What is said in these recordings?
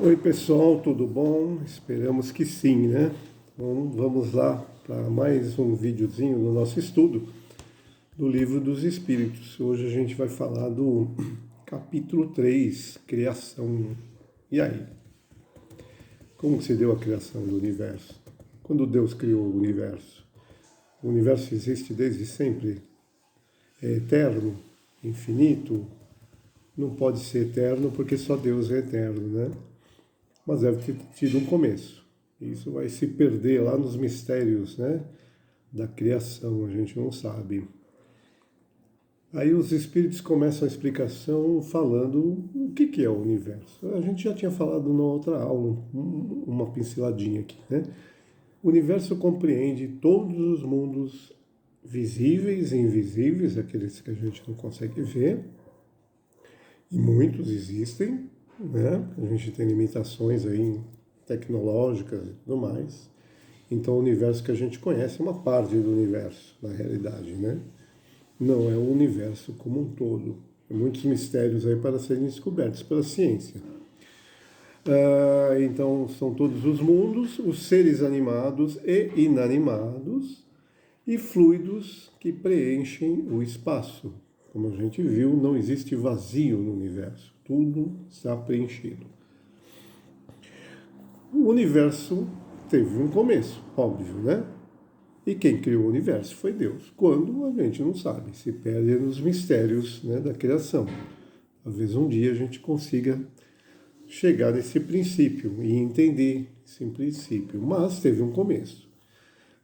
Oi pessoal, tudo bom? Esperamos que sim, né? Então vamos lá para mais um videozinho do nosso estudo do Livro dos Espíritos. Hoje a gente vai falar do capítulo 3, Criação. E aí? Como se deu a criação do universo? Quando Deus criou o universo existe desde sempre? É eterno? Infinito? Não pode ser eterno porque só Deus é eterno, né? Mas deve ter tido um começo. Isso vai se perder lá nos mistérios, né, da criação, a gente não sabe. Aí os espíritos começam a explicação falando o que é o universo. A gente já tinha falado na outra aula, uma pinceladinha aqui, né? O universo compreende todos os mundos visíveis e invisíveis, aqueles que a gente não consegue ver, e muitos existem, né? A gente tem limitações aí tecnológicas e tudo mais. Então o universo que a gente conhece é uma parte do universo, na realidade, né? Não é o universo como um todo. Tem muitos mistérios aí para serem descobertos pela ciência. Então são todos os mundos, os seres animados e inanimados e fluidos que preenchem o espaço. Como a gente viu, não existe vazio no universo. Tudo está preenchido. O universo teve um começo, óbvio, né? E quem criou o universo foi Deus. Quando a gente não sabe, se perde nos mistérios, né, da criação. Talvez um dia a gente consiga chegar nesse princípio e entender esse princípio. Mas teve um começo.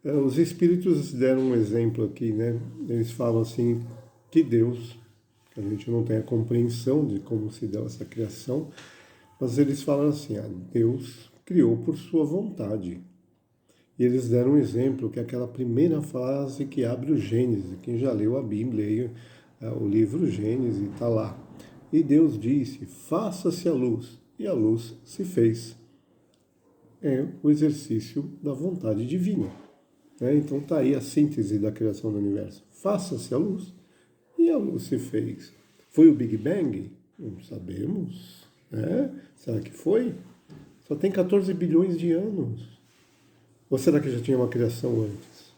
Os espíritos deram um exemplo aqui, né? Eles falam assim que Deus, que a gente não tem a compreensão de como se deu essa criação, mas eles falam assim, Deus criou por sua vontade. E eles deram um exemplo, que é aquela primeira frase que abre o Gênesis. Quem já leu a Bíblia, o livro Gênesis, está lá. E Deus disse, faça-se a luz. E a luz se fez. É o exercício da vontade divina. Né? Então está aí a síntese da criação do universo. Faça-se a luz. E a luz se fez. Foi o Big Bang? Não sabemos. Né? Será que foi? Só tem 14 bilhões de anos. Ou será que já tinha uma criação antes?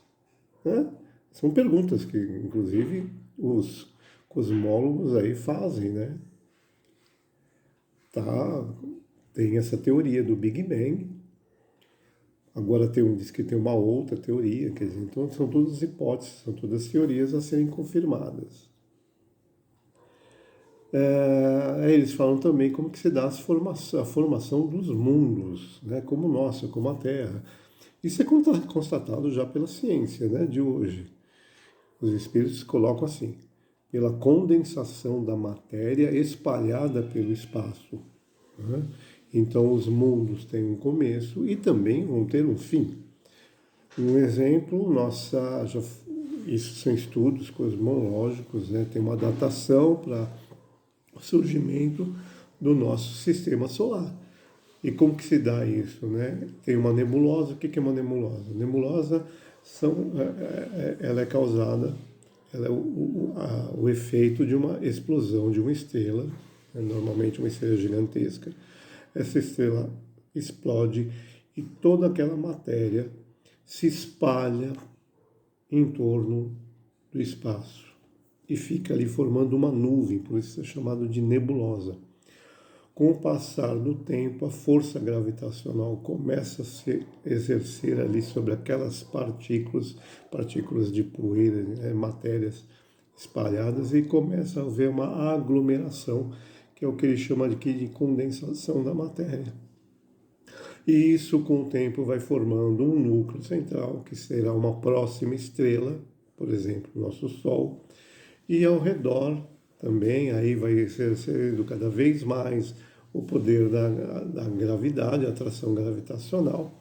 Né? São perguntas que, inclusive, os cosmólogos aí fazem, né? Tem essa teoria do Big Bang. Agora diz que tem uma outra teoria, quer dizer, então são todas hipóteses, são todas teorias a serem confirmadas. Eles falam também como que se dá a formação dos mundos, né? Como o nosso, como a Terra. Isso é constatado já pela ciência, né, de hoje. Os espíritos colocam assim, pela condensação da matéria espalhada pelo espaço. Né? Então os mundos têm um começo e também vão ter um fim. Um exemplo, isso são estudos cosmológicos, né? Tem uma datação para o surgimento do nosso sistema solar. E como que se dá isso, né? Tem uma nebulosa. O que é uma nebulosa? Nebulosa ela é causada, ela é o efeito de uma explosão de uma estrela, né? Normalmente uma estrela gigantesca. Essa estrela explode e toda aquela matéria se espalha em torno do espaço e fica ali formando uma nuvem, por isso é chamado de nebulosa. Com o passar do tempo, a força gravitacional começa a se exercer ali sobre aquelas partículas de poeira, né, matérias espalhadas, e começa a haver uma aglomeração, que é o que ele chama de condensação da matéria. E isso, com o tempo, vai formando um núcleo central, que será uma próxima estrela, por exemplo, o nosso Sol, e ao redor também, aí vai exercendo cada vez mais o poder da gravidade, a atração gravitacional.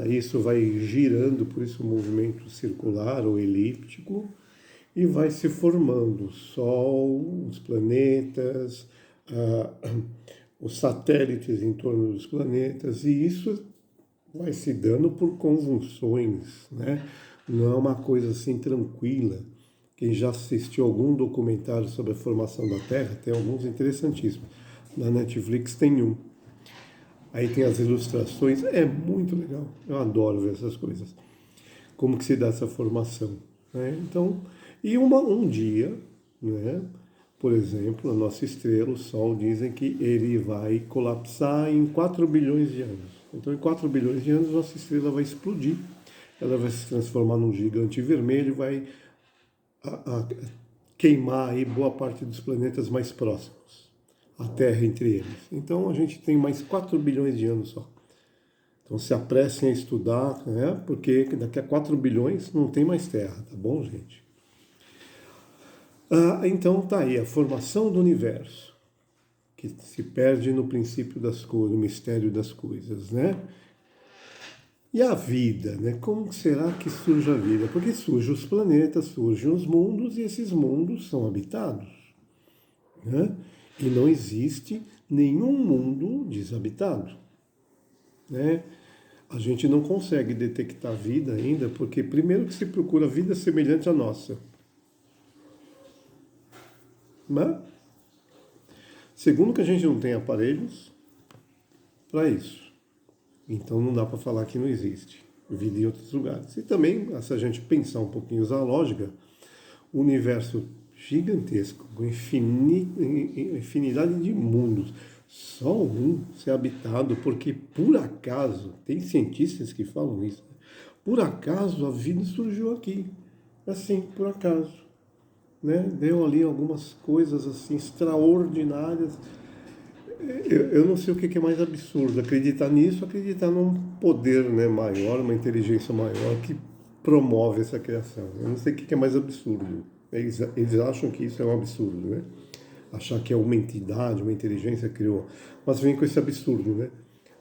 Isso vai girando, por isso o movimento circular ou elíptico, e vai se formando o Sol, os planetas, os satélites em torno dos planetas, e isso vai se dando por convulsões, né? Não é uma coisa assim tranquila. Quem já assistiu algum documentário sobre a formação da Terra, tem alguns interessantíssimos. Na Netflix tem um. Aí tem as ilustrações, é muito legal. Eu adoro ver essas coisas. Como que se dá essa formação, né? Então, e um dia, né? Por exemplo, a nossa estrela, o Sol, dizem que ele vai colapsar em 4 bilhões de anos. Então, em 4 bilhões de anos, nossa estrela vai explodir. Ela vai se transformar num gigante vermelho e vai a queimar aí boa parte dos planetas mais próximos. A Terra entre eles. Então, a gente tem mais 4 bilhões de anos só. Então se apressem a estudar, né? Porque daqui a 4 bilhões não tem mais Terra, tá bom, gente? Então tá aí, a formação do universo, que se perde no princípio das coisas, no mistério das coisas, né? E a vida, né? Como será que surge a vida? Porque surgem os planetas, surgem os mundos, e esses mundos são habitados, né? E não existe nenhum mundo desabitado, né? A gente não consegue detectar vida ainda, porque primeiro que se procura vida semelhante à nossa, né? Segundo que a gente não tem aparelhos para isso. Então não dá para falar que não existe vida em outros lugares. E também, se a gente pensar um pouquinho, usar a lógica, o universo gigantesco, com infinidade de mundos, só um ser habitado, porque por acaso, tem cientistas que falam isso, né? Por acaso a vida surgiu aqui, assim, por acaso, né? Deu ali algumas coisas assim extraordinárias. Eu não sei o que é mais absurdo, acreditar nisso, acreditar num poder, né, maior, uma inteligência maior que promove essa criação. Eu não sei o que é mais absurdo. Eles acham que isso é um absurdo, né? Achar que é uma entidade, uma inteligência criou. Mas vem com esse absurdo, né?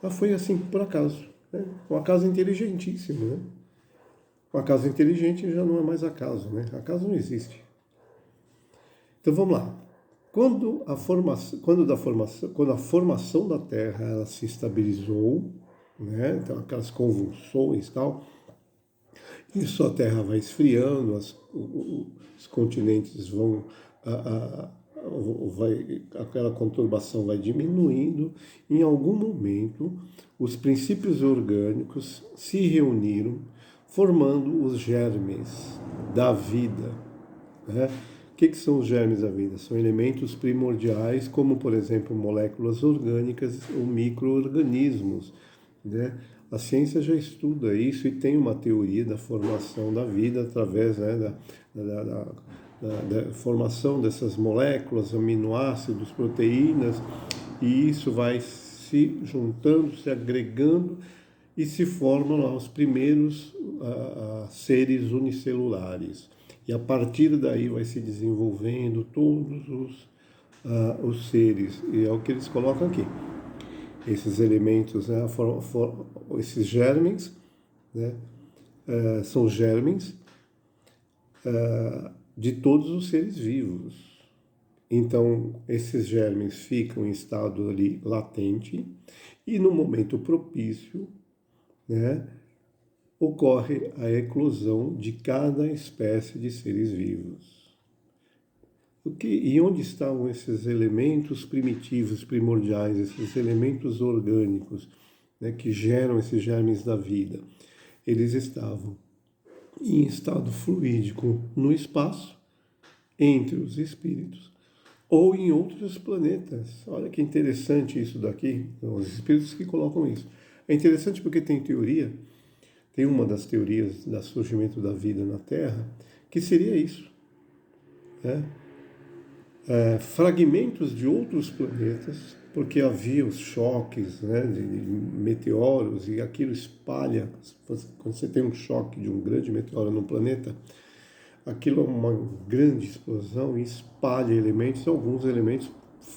Ah, foi assim por acaso, né? Um acaso inteligentíssimo, né? Um acaso inteligente já não é mais acaso, né? Acaso não existe. Então vamos lá. Quando a formação da Terra ela se estabilizou, né? Então aquelas convulsões e tal, isso a Terra vai esfriando, os continentes vão, aquela conturbação vai diminuindo. Em algum momento, os princípios orgânicos se reuniram, formando os germes da vida, né? O que são os germes da vida? São elementos primordiais, como, por exemplo, moléculas orgânicas ou micro-organismos, né? A ciência já estuda isso e tem uma teoria da formação da vida através, né, da formação dessas moléculas, aminoácidos, proteínas, e isso vai se juntando, se agregando e se formam lá os primeiros seres unicelulares. E a partir daí vai se desenvolvendo todos os seres. E é o que eles colocam aqui. Esses elementos, né, esses germes, né, são germes de todos os seres vivos. Então, esses germes ficam em estado ali latente e no momento propício, né, ocorre a eclosão de cada espécie de seres vivos. E onde estavam esses elementos primitivos, primordiais, esses elementos orgânicos, né, que geram esses germes da vida? Eles estavam em estado fluídico no espaço, entre os espíritos, ou em outros planetas. Olha que interessante isso daqui, os espíritos que colocam isso. É interessante porque tem uma das teorias do surgimento da vida na Terra, que seria isso, né? Fragmentos de outros planetas, porque havia os choques, né, de meteoros, e aquilo espalha. Quando você tem um choque de um grande meteoro no planeta, aquilo é uma grande explosão e espalha elementos. Alguns elementos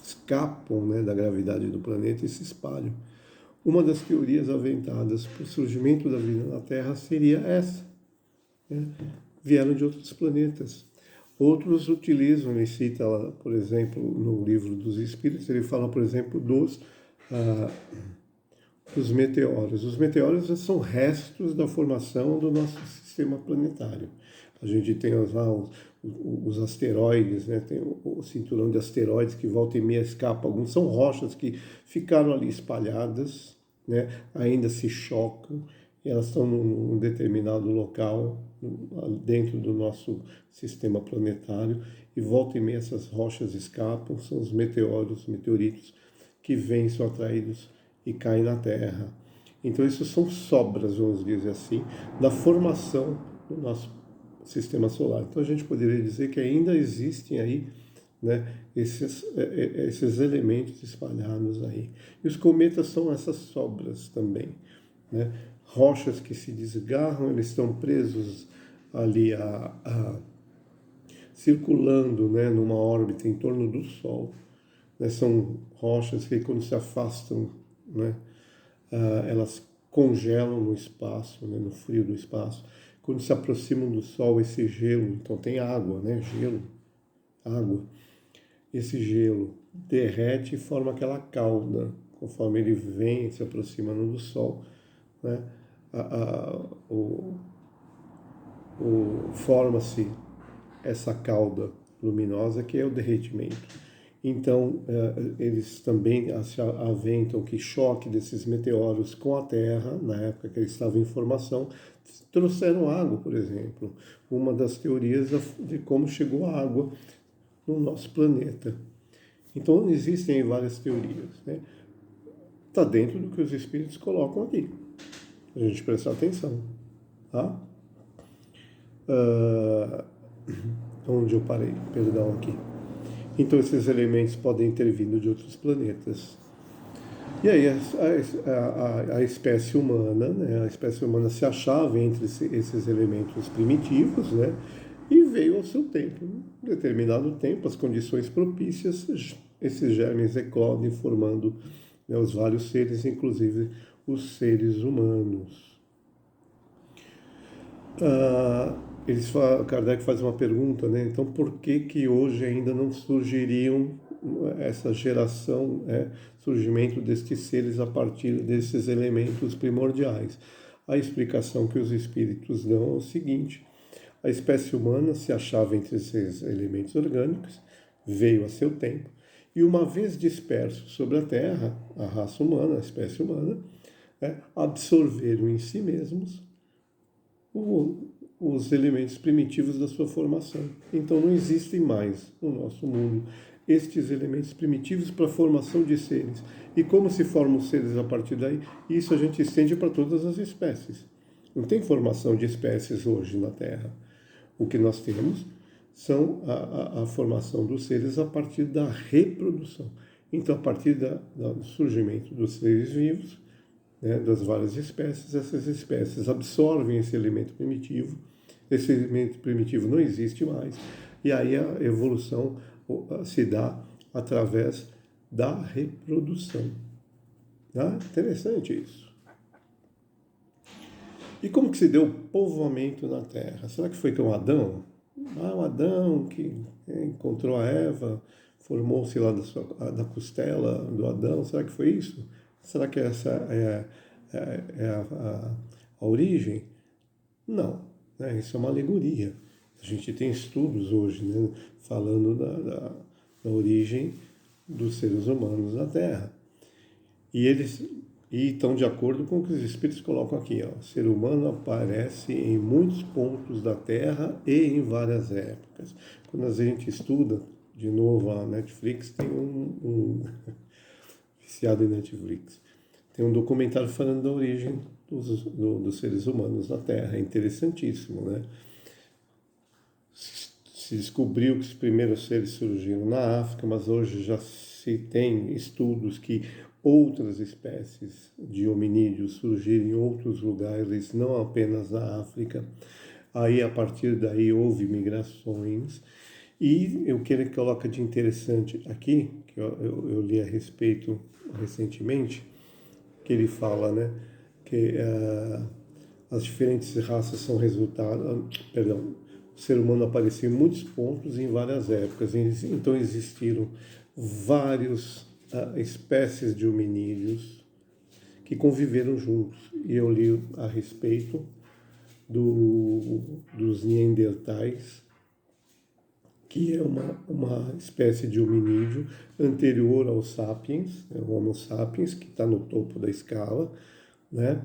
escapam, né, da gravidade do planeta e se espalham. Uma das teorias aventadas para o surgimento da vida na Terra seria essa, né? Vieram de outros planetas. Outros utilizam, ele cita, por exemplo, no livro dos Espíritos, ele fala, por exemplo, dos meteoros. Os meteoros são restos da formação do nosso sistema planetário. A gente tem lá os asteroides, né? Tem o cinturão de asteroides que volta e meia escapa. Alguns são rochas que ficaram ali espalhadas, né? Ainda se chocam, e elas estão num determinado local dentro do nosso sistema planetário, e volta e meia essas rochas escapam, são os meteoros, meteoritos, que vêm, são atraídos e caem na Terra. Então, isso são sobras, vamos dizer assim, da formação do nosso sistema solar. Então, a gente poderia dizer que ainda existem aí, né, esses elementos espalhados aí. E os cometas são essas sobras também, né? Rochas que se desgarram, eles estão presos ali circulando, né, numa órbita em torno do Sol, né? São rochas que, quando se afastam, né, elas congelam no espaço, né, no frio do espaço. Quando se aproximam do Sol, esse gelo, então tem água, né, gelo, água. Esse gelo derrete e forma aquela cauda. Conforme ele vem, se aproximando do Sol, né, forma-se essa cauda luminosa, que é o derretimento. Então, eles também aventam que choque desses meteoros com a Terra, na época que eles estavam em formação, trouxeram água, por exemplo. Uma das teorias de como chegou a água no nosso planeta. Então, existem várias teorias, né? Está dentro do que os espíritos colocam aqui. A gente prestar atenção. Tá? Onde eu parei? Perdão, aqui. Então, esses elementos podem ter vindo de outros planetas. E aí, a espécie humana, né? A espécie humana se achava entre esses elementos primitivos, né? E veio ao seu tempo. Em determinado tempo, as condições propícias, esses germes eclodem, formando, né, os vários seres, inclusive os seres humanos. Kardec faz uma pergunta, né? Então, por que hoje ainda não surgiriam essa geração, surgimento destes seres a partir desses elementos primordiais? A explicação que os espíritos dão é o seguinte: a espécie humana se achava entre esses elementos orgânicos, veio a seu tempo, e uma vez disperso sobre a Terra, a raça humana, a espécie humana, absorveram em si mesmos os elementos primitivos da sua formação. Então não existem mais no nosso mundo estes elementos primitivos para a formação de seres. E como se formam os seres a partir daí? Isso a gente estende para todas as espécies. Não tem formação de espécies hoje na Terra. O que nós temos são a formação dos seres a partir da reprodução. Então, a partir do surgimento dos seres vivos, né, das várias espécies, essas espécies absorvem esse elemento primitivo não existe mais, e aí a evolução se dá através da reprodução. Tá? Interessante isso. E como que se deu o povoamento na Terra? Será que foi com Adão? O Adão que encontrou a Eva, formou-se lá da costela do Adão, será que foi isso? Será que essa a origem? Não, né? Isso é uma alegoria. A gente tem estudos hoje, né, falando da origem dos seres humanos na Terra. E eles estão de acordo com o que os espíritos colocam aqui. Ó. O ser humano aparece em muitos pontos da Terra e em várias épocas. Quando a gente estuda, de novo, a Netflix tem viciado em Netflix. Tem um documentário falando da origem dos seres humanos na Terra. É interessantíssimo, né? Se descobriu que os primeiros seres surgiram na África, mas hoje já se tem estudos que outras espécies de hominídeos surgiram em outros lugares, não apenas na África. Aí, a partir daí, houve migrações. E o que ele coloca de interessante aqui, que eu li a respeito recentemente, que ele fala, né, que as diferentes raças são resultado, o ser humano apareceu em muitos pontos em várias épocas, então existiram várias espécies de hominídeos que conviveram juntos. E eu li a respeito dos Neandertais, que é uma espécie de hominídeo anterior ao sapiens, o Homo sapiens, que está no topo da escala, né?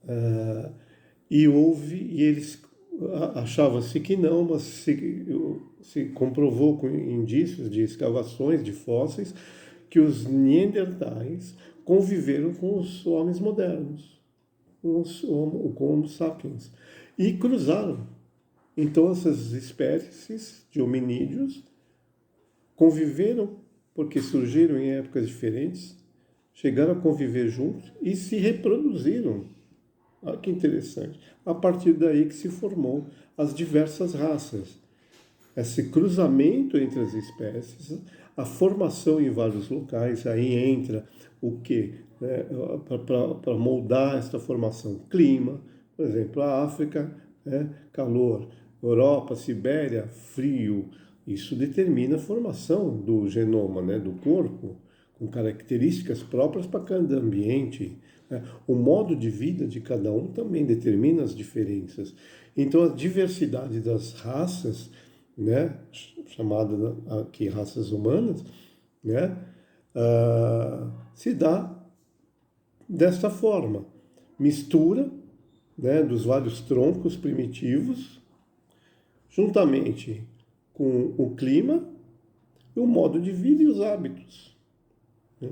Ah, e eles achava-se que não, mas se comprovou com indícios de escavações de fósseis que os Neandertais conviveram com os homens modernos, com Homo sapiens, e cruzaram. Então essas espécies de hominídeos conviveram porque surgiram em épocas diferentes, chegaram a conviver juntos e se reproduziram. Olha que interessante. A partir daí que se formou as diversas raças. Esse cruzamento entre as espécies, a formação em vários locais, aí entra o quê? Né? Para moldar esta formação. Clima, por exemplo, a África, né? Calor, Europa, Sibéria, frio. Isso determina a formação do genoma, né? Do corpo, com características próprias para cada ambiente. Né? O modo de vida de cada um também determina as diferenças. Então, a diversidade das raças, né, chamada aqui raças humanas, né, se dá desta forma, mistura, né, dos vários troncos primitivos, juntamente com o clima, o modo de vida e os hábitos, né?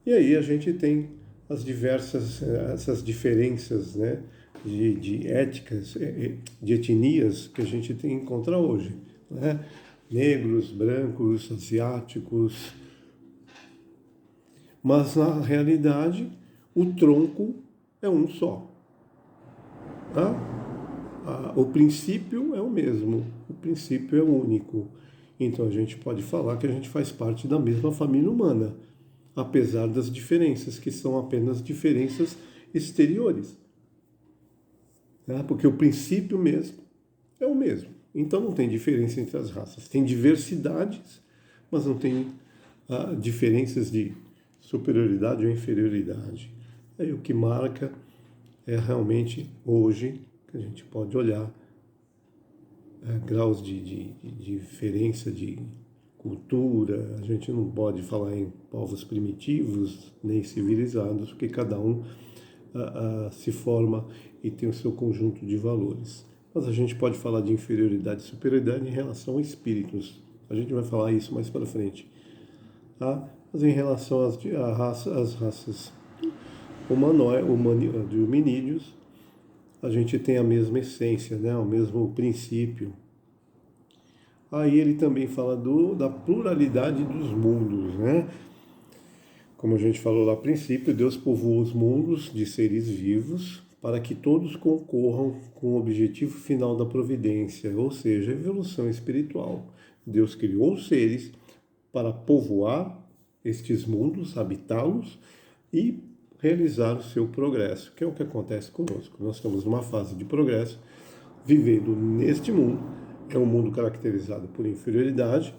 E aí a gente tem as diversas essas diferenças, né, de éticas, de etnias que a gente tem encontra hoje, né? Negros, brancos, asiáticos, mas na realidade o tronco é um só, tá? O princípio é o mesmo, o princípio é único. Então a gente pode falar que a gente faz parte da mesma família humana, apesar das diferenças, que são apenas diferenças exteriores, né? Porque o princípio mesmo é o mesmo. Então não tem diferença entre as raças. Tem diversidades, mas não tem diferenças de superioridade ou inferioridade. Aí o que marca é realmente hoje que a gente pode olhar graus de diferença de cultura. A gente não pode falar em povos primitivos nem civilizados, porque cada um se forma e tem o seu conjunto de valores. Mas a gente pode falar de inferioridade e superioridade em relação a espíritos. A gente vai falar isso mais para frente. Tá? Mas em relação às raças de hominídeos, a gente tem a mesma essência, né? O mesmo princípio. Aí ele também fala da pluralidade dos mundos, né? Como a gente falou lá a princípio, Deus povoou os mundos de seres vivos para que todos concorram com o objetivo final da providência, ou seja, a evolução espiritual. Deus criou os seres para povoar estes mundos, habitá-los e realizar o seu progresso, que é o que acontece conosco. Nós estamos numa fase de progresso, vivendo neste mundo. É um mundo caracterizado por inferioridade,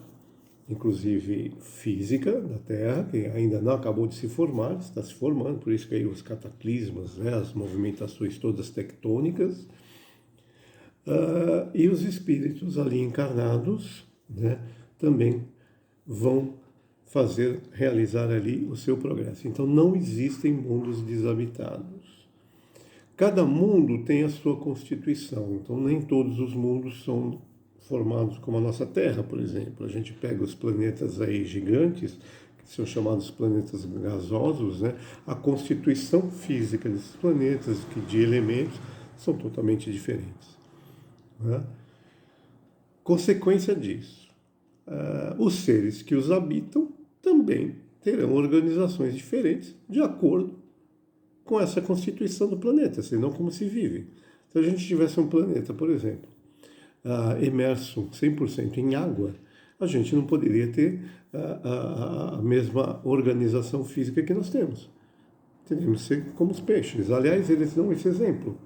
inclusive física da Terra, que ainda não acabou de se formar, está se formando, por isso que aí os cataclismas, né, as movimentações todas tectônicas, e os espíritos ali encarnados, né, também vão realizar ali o seu progresso. Então não existem mundos desabitados. Cada mundo tem a sua constituição, então nem todos os mundos são formados como a nossa Terra, por exemplo. A gente pega os planetas aí gigantes, que são chamados planetas gasosos, né? A constituição física desses planetas, de elementos, são totalmente diferentes, né? Consequência disso, os seres que os habitam também terão organizações diferentes de acordo com essa constituição do planeta, senão como se vive. Se a gente tivesse um planeta, por exemplo, imerso 100% em água, a gente não poderia ter a mesma organização física que nós temos. Teríamos que ser como os peixes. Aliás, eles dão esse exemplo,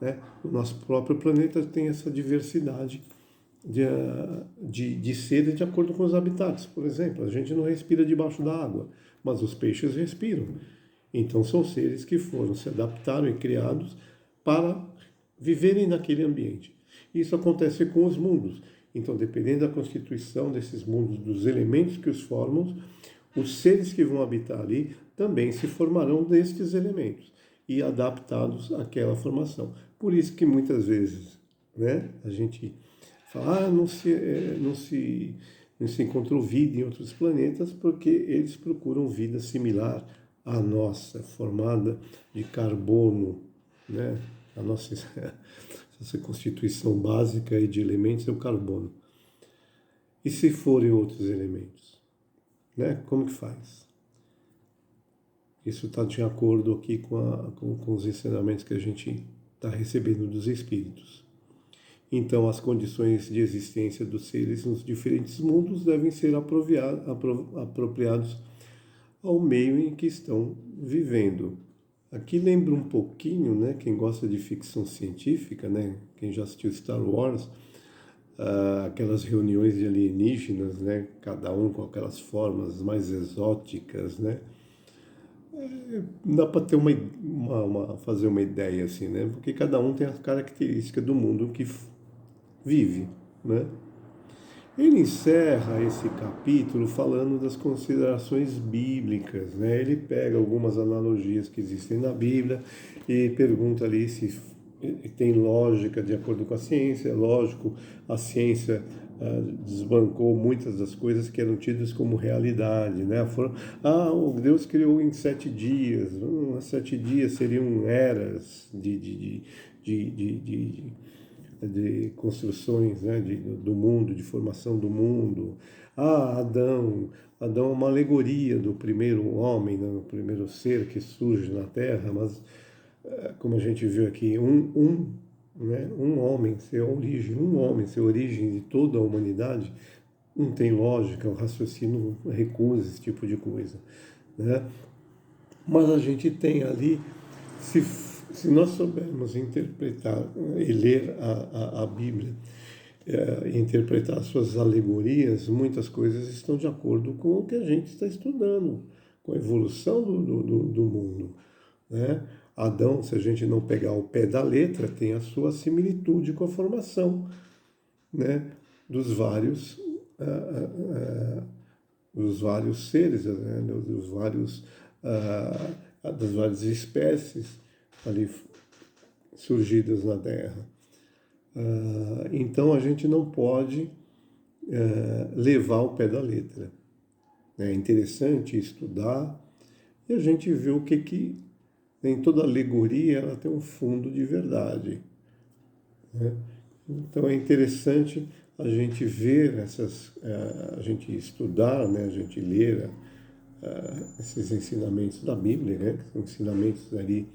né? O nosso próprio planeta tem essa diversidade de seres de acordo com os habitats. Por exemplo, a gente não respira debaixo da água, mas os peixes respiram. Então são seres que se adaptaram e criados para viverem naquele ambiente. Isso acontece com os mundos. Então, dependendo da constituição desses mundos, dos elementos que os formam, os seres que vão habitar ali também se formarão destes elementos e adaptados àquela formação. Por isso que muitas vezes, né, a gente fala, não se encontrou vida em outros planetas porque eles procuram vida similar à nossa, formada de carbono, né? A nossa essa constituição básica de elementos é o carbono. E se forem outros elementos, né? Como que faz? Isso está de acordo aqui com os ensinamentos que a gente está recebendo dos espíritos. Então, as condições de existência dos seres nos diferentes mundos devem ser apropriados ao meio em que estão vivendo. Aqui lembra um pouquinho, né, quem gosta de ficção científica, né, quem já assistiu Star Wars, aquelas reuniões de alienígenas, né, cada um com aquelas formas mais exóticas, né. Dá para ter fazer uma ideia assim, né, porque cada um tem a característica do mundo que vive, né? Ele encerra esse capítulo falando das considerações bíblicas, né? Ele pega algumas analogias que existem na Bíblia e pergunta ali se tem lógica de acordo com a ciência. Lógico, a ciência desbancou muitas das coisas que eram tidas como realidade, né? O Deus criou em 7 dias. 7 dias seriam eras de construções, né, do mundo, de formação do mundo. Adão é uma alegoria do primeiro homem, né, o primeiro ser que surge na Terra, mas como a gente viu aqui, né, um homem ser a origem de toda a humanidade, não tem lógica, o raciocínio recusa esse tipo de coisa, né? Mas a gente tem ali, se nós soubermos interpretar e ler a Bíblia, interpretar as suas alegorias, muitas coisas estão de acordo com o que a gente está estudando, com a evolução do mundo, né? Adão, se a gente não pegar o pé da letra, tem a sua similitude com a formação, né, dos vários seres, né, das várias espécies ali surgidas na Terra. Então a gente não pode levar o pé da letra. É interessante estudar e a gente vê o que em toda alegoria ela tem um fundo de verdade, né? Então é interessante a gente ver a gente estudar, né, a gente ler esses ensinamentos da Bíblia, né, que são ensinamentos ali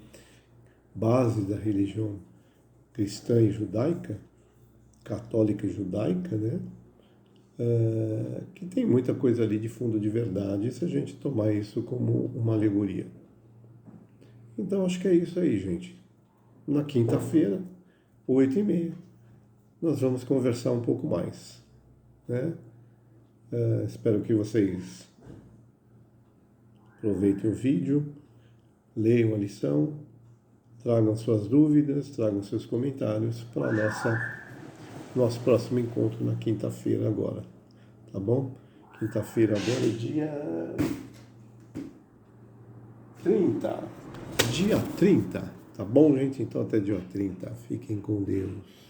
base da religião cristã e judaica, católica e judaica, né? Que tem muita coisa ali de fundo de verdade, se a gente tomar isso como uma alegoria. Então acho que é isso aí, gente. Na quinta-feira, 8h30, nós vamos conversar um pouco mais, né? Espero que vocês aproveitem o vídeo, leiam a lição, tragam suas dúvidas, tragam seus comentários para nosso próximo encontro na quinta-feira agora, tá bom? Quinta-feira agora é dia 30, tá bom, gente? Então até dia 30, fiquem com Deus.